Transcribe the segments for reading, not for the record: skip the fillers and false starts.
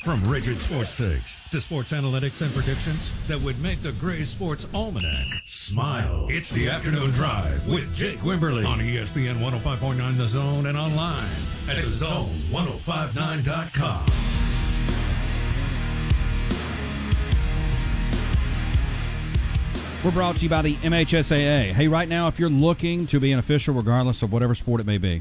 From rigid sports takes to sports analytics and predictions that would make the Gray Sports Almanac smile. It's the Afternoon Drive with Jake Wimberly on ESPN 105.9 The Zone and online at thezone1059.com. We're brought to you by the MHSAA. Hey, right now, if you're looking to be an official, regardless of whatever sport it may be,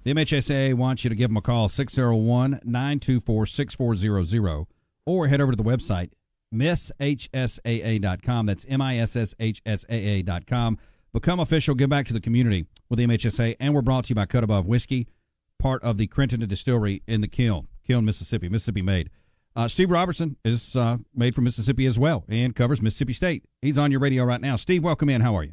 the MHSAA wants you to give them a call, 601-924-6400, or head over to the website, misshsaa.com. That's MISSHSAA.com. Become official, give back to the community with the MHSAA, and we're brought to you by Cut Above Whiskey, part of the Crenton Distillery in the Kiln, Mississippi made. Steve Robertson is made from Mississippi as well and covers Mississippi State. He's on your radio right now. Steve, welcome in. How are you?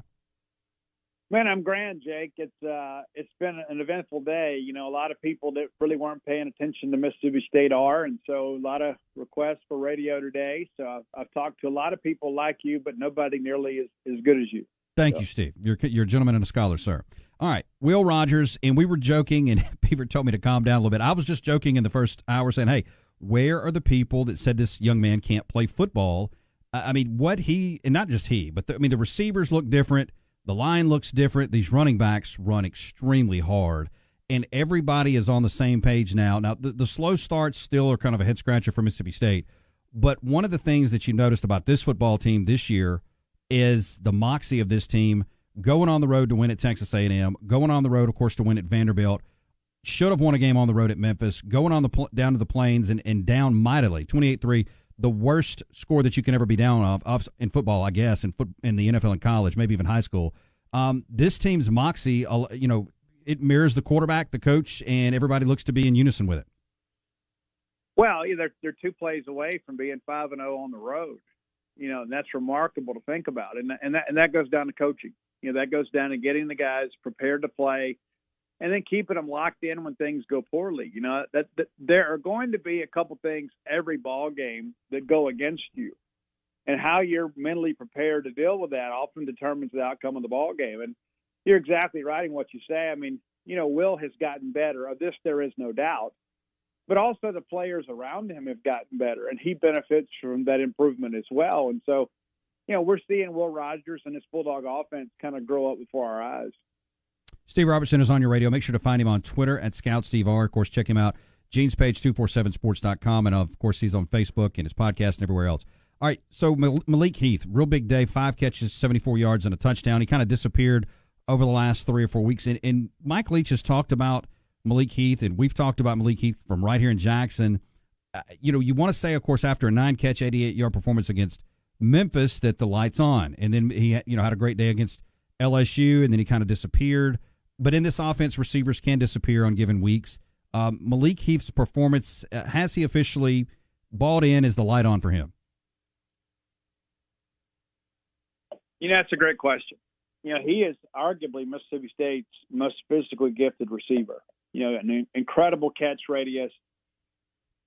Man, I'm grand, Jake. It's been an eventful day. You know, a lot of people that really weren't paying attention to Mississippi State are, and so a lot of requests for radio today. So I've talked to a lot of people like you, but nobody nearly as good as you. Thank you, Steve. You're a gentleman and a scholar, sir. All right, Will Rogers, and we were joking, and Beaver told me to calm down a little bit. I was just joking in the first hour saying, hey, where are the people that said this young man can't play football? I mean, and not just he, but the receivers look different. The line looks different. These running backs run extremely hard, and everybody is on the same page now. Now, the slow starts still are kind of a head-scratcher for Mississippi State, but one of the things that you noticed about this football team this year is the moxie of this team going on the road to win at Texas A&M, going on the road, of course, to win at Vanderbilt, should have won a game on the road at Memphis, going on down to the Plains and down mightily, 28-3. The worst score that you can ever be down off in football, I guess, in the NFL and college, maybe even high school. This team's moxie, it mirrors the quarterback, the coach, and everybody looks to be in unison with it. Well, they're 2 plays away from being 5-0 on the road. You know, and that's remarkable to think about, and that goes down to coaching. You know, that goes down to getting the guys prepared to play, and then keeping them locked in when things go poorly. You know, that there are going to be a couple things every ball game that go against you, and how you're mentally prepared to deal with that often determines the outcome of the ball game. And you're exactly right in what you say. I mean, you know, Will has gotten better. Of this, there is no doubt. But also the players around him have gotten better, and he benefits from that improvement as well. And so, you know, we're seeing Will Rogers and his Bulldog offense kind of grow up before our eyes. Steve Robertson is on your radio. Make sure to find him on Twitter at ScoutSteveR. Of course, check him out, genespage247sports.com. And, of course, he's on Facebook and his podcast and everywhere else. All right, so Malik Heath, real big day, 5 catches, 74 yards, and a touchdown. He kind of disappeared over the last 3 or 4 weeks. And Mike Leach has talked about Malik Heath, and we've talked about Malik Heath from right here in Jackson. You want to say, of course, after a 9-catch, 88-yard performance against Memphis that the light's on. And then he had a great day against LSU, and then he kind of disappeared. But in this offense, receivers can disappear on given weeks. Malik Heath's performance, has he officially balled in? Is the light on for him? You know, that's a great question. You know, he is arguably Mississippi State's most physically gifted receiver. You know, an incredible catch radius,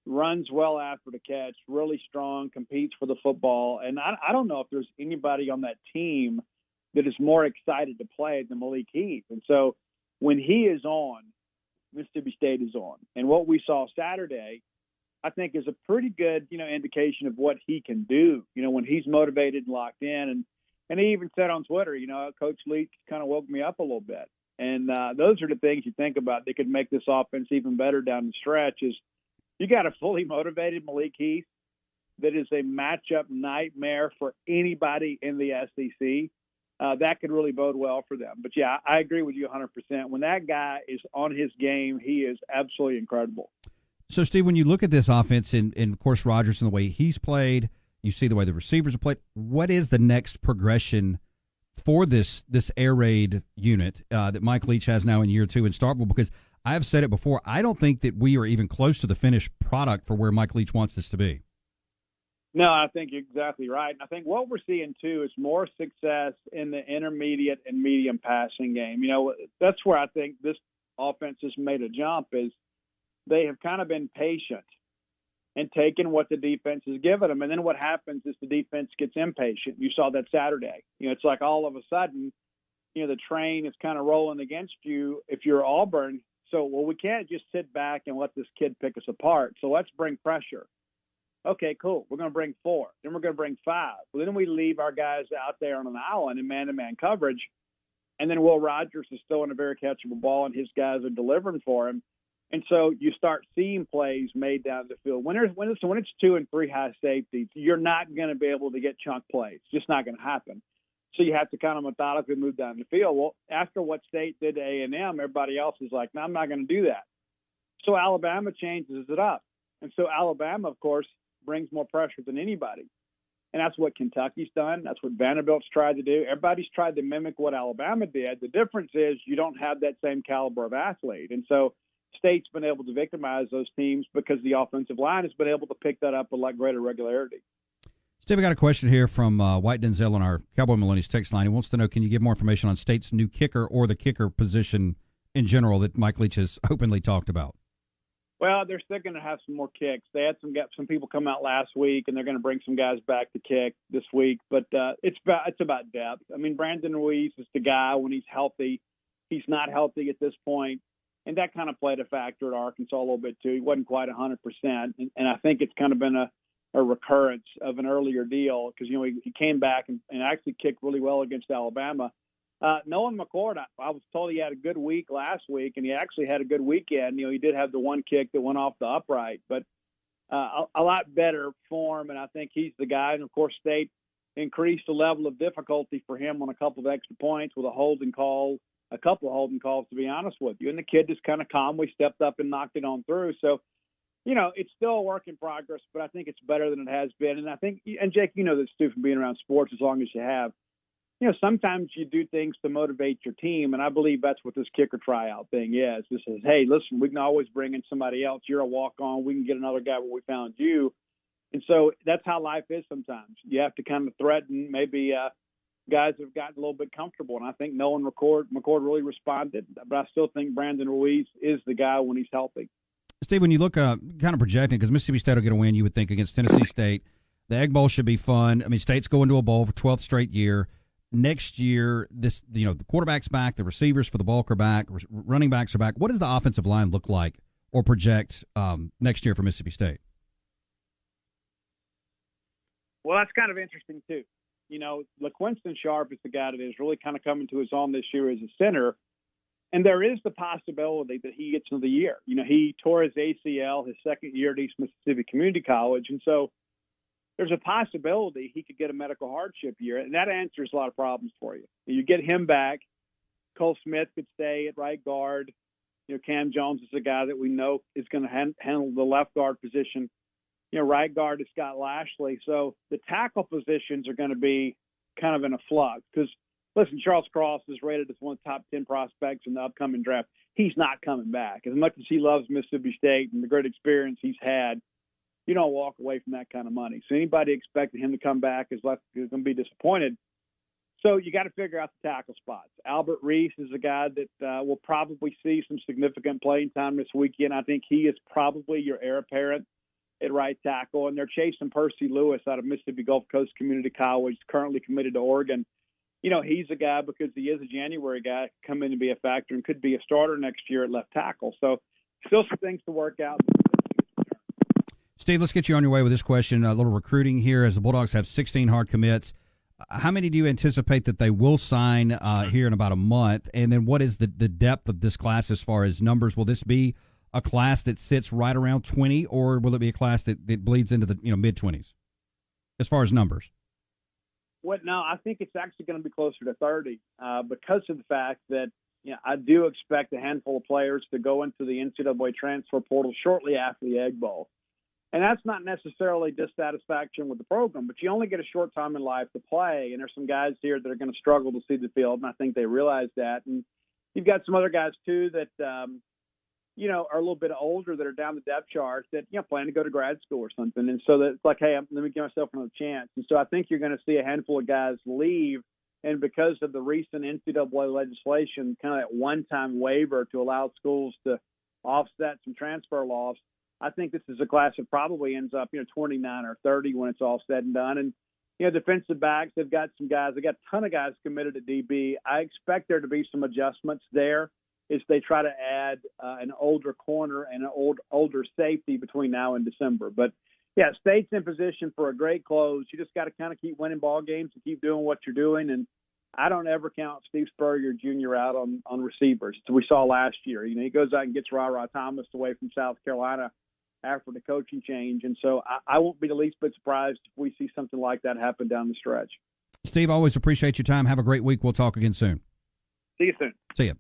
runs well after the catch, really strong, competes for the football. And I don't know if there's anybody on that team that is more excited to play than Malik Heath. And so when he is on, Mississippi State is on. And what we saw Saturday, I think, is a pretty good, indication of what he can do, when he's motivated and locked in. And he even said on Twitter, Coach Leach kind of woke me up a little bit. And those are the things you think about that could make this offense even better down the stretch is you got a fully motivated Malik Heath that is a matchup nightmare for anybody in the SEC. That could really bode well for them. But, yeah, I agree with you 100%. When that guy is on his game, he is absolutely incredible. So, Steve, when you look at this offense and of course, Rodgers and the way he's played, you see the way the receivers have played, what is the next progression for this air raid unit that Mike Leach has now in year 2 in Starkville? Because I've said it before, I don't think that we are even close to the finished product for where Mike Leach wants this to be. No, I think you're exactly right. And I think what we're seeing, too, is more success in the intermediate and medium passing game. That's where I think this offense has made a jump is they have kind of been patient and taken what the defense has given them. And then what happens is the defense gets impatient. You saw that Saturday. It's like all of a sudden, the train is kind of rolling against you if you're Auburn. So, we can't just sit back and let this kid pick us apart. So let's bring pressure. Okay, cool. We're going to bring 4. Then we're going to bring 5. Well, then we leave our guys out there on an island in man-to-man coverage, and then Will Rogers is still in a very catchable ball, and his guys are delivering for him. And so you start seeing plays made down the field. When it's 2 and 3 high safeties, you're not going to be able to get chunk plays. It's just not going to happen. So you have to kind of methodically move down the field. Well, after what State did to A&M, everybody else is like, no, I'm not going to do that. So Alabama changes it up. And so Alabama, of course, brings more pressure than anybody. And that's what Kentucky's done. That's what Vanderbilt's tried to do. Everybody's tried to mimic what Alabama did. The difference is you don't have that same caliber of athlete. And so State's been able to victimize those teams because the offensive line has been able to pick that up with like greater regularity. Steve, I got a question here from White Denzel on our Cowboy Millennials text line. He wants to know, can you give more information on State's new kicker or the kicker position in general that Mike Leach has openly talked about? Well, they're still going to have some more kicks. They had some people come out last week, and they're going to bring some guys back to kick this week. But it's about depth. I mean, Brandon Ruiz is the guy when he's healthy. He's not healthy at this point, and that kind of played a factor at Arkansas a little bit too. He wasn't quite 100%, and I think it's kind of been a recurrence of an earlier deal because he came back and actually kicked really well against Alabama. Nolan McCord, I was told he had a good week last week, and he actually had a good weekend. He did have the one kick that went off the upright, but a lot better form, and I think he's the guy. And, of course, State increased the level of difficulty for him on a couple of extra points with a couple of holding calls, to be honest with you. And the kid just kind of calmly stepped up and knocked it on through. So, it's still a work in progress, but I think it's better than it has been. And I think, and Jake, this too from being around sports as long as you have, sometimes you do things to motivate your team, and I believe that's what this kicker tryout thing is. This is, hey, listen, we can always bring in somebody else. You're a walk-on. We can get another guy where we found you. And so that's how life is sometimes. You have to kind of threaten. Maybe guys have gotten a little bit comfortable, and I think Nolan McCord really responded. But I still think Brandon Ruiz is the guy when he's healthy. Steve, when you look kind of projecting, because Mississippi State will get a win, you would think, against Tennessee State. The Egg Bowl should be fun. I mean, State's going to a bowl for 12th straight year. Next year, the quarterback's back, the receivers for the bulk are back, running backs are back. What does the offensive line look like or project next year for Mississippi State? Well, that's kind of interesting, too. LaQuinston Sharp is the guy that is really kind of coming to his own this year as a center. And there is the possibility that he gets into the year. He tore his ACL his second year at East Mississippi Community College. And so there's a possibility he could get a medical hardship year, and that answers a lot of problems for you. You get him back. Cole Smith could stay at right guard. Cam Jones is a guy that we know is going to handle the left guard position. Right guard is Scott Lashley. So the tackle positions are going to be kind of in a flux because, listen, Charles Cross is rated as one of the top 10 prospects in the upcoming draft. He's not coming back. As much as he loves Mississippi State and the great experience he's had, you don't walk away from that kind of money. So anybody expecting him to come back is going to be disappointed. So you got to figure out the tackle spots. Albert Reese is a guy that will probably see some significant playing time this weekend. I think he is probably your heir apparent at right tackle. And they're chasing Percy Lewis out of Mississippi Gulf Coast Community College, currently committed to Oregon. He's a guy because he is a January guy, come in to be a factor and could be a starter next year at left tackle. So still some things to work out. Steve, let's get you on your way with this question. A little recruiting here as the Bulldogs have 16 hard commits. How many do you anticipate that they will sign here in about a month? And then what is the depth of this class as far as numbers? Will this be a class that sits right around 20, or will it be a class that bleeds into the mid-20s as far as numbers? Well, no, I think it's actually going to be closer to 30 because of the fact that I do expect a handful of players to go into the NCAA transfer portal shortly after the Egg Bowl. And that's not necessarily dissatisfaction with the program, but you only get a short time in life to play. And there's some guys here that are going to struggle to see the field, and I think they realize that. And you've got some other guys, too, that, are a little bit older that are down the depth chart that, plan to go to grad school or something. And so that's like, hey, let me give myself another chance. And so I think you're going to see a handful of guys leave. And because of the recent NCAA legislation, kind of that one-time waiver to allow schools to offset some transfer loss, I think this is a class that probably ends up, 29 or 30 when it's all said and done. And, defensive backs, they've got some guys. They've got a ton of guys committed at DB. I expect there to be some adjustments there as they try to add an older corner and an older safety between now and December. But Yeah, State's in position for a great close. You just got to kind of keep winning ball games and keep doing what you're doing. And I don't ever count Steve Spurrier Jr. out on receivers. We saw last year. He goes out and gets Ra Thomas away from South Carolina after the coaching change. And so I won't be the least bit surprised if we see something like that happen down the stretch. Steve, always appreciate your time. Have a great week. We'll talk again soon. See you soon. See you.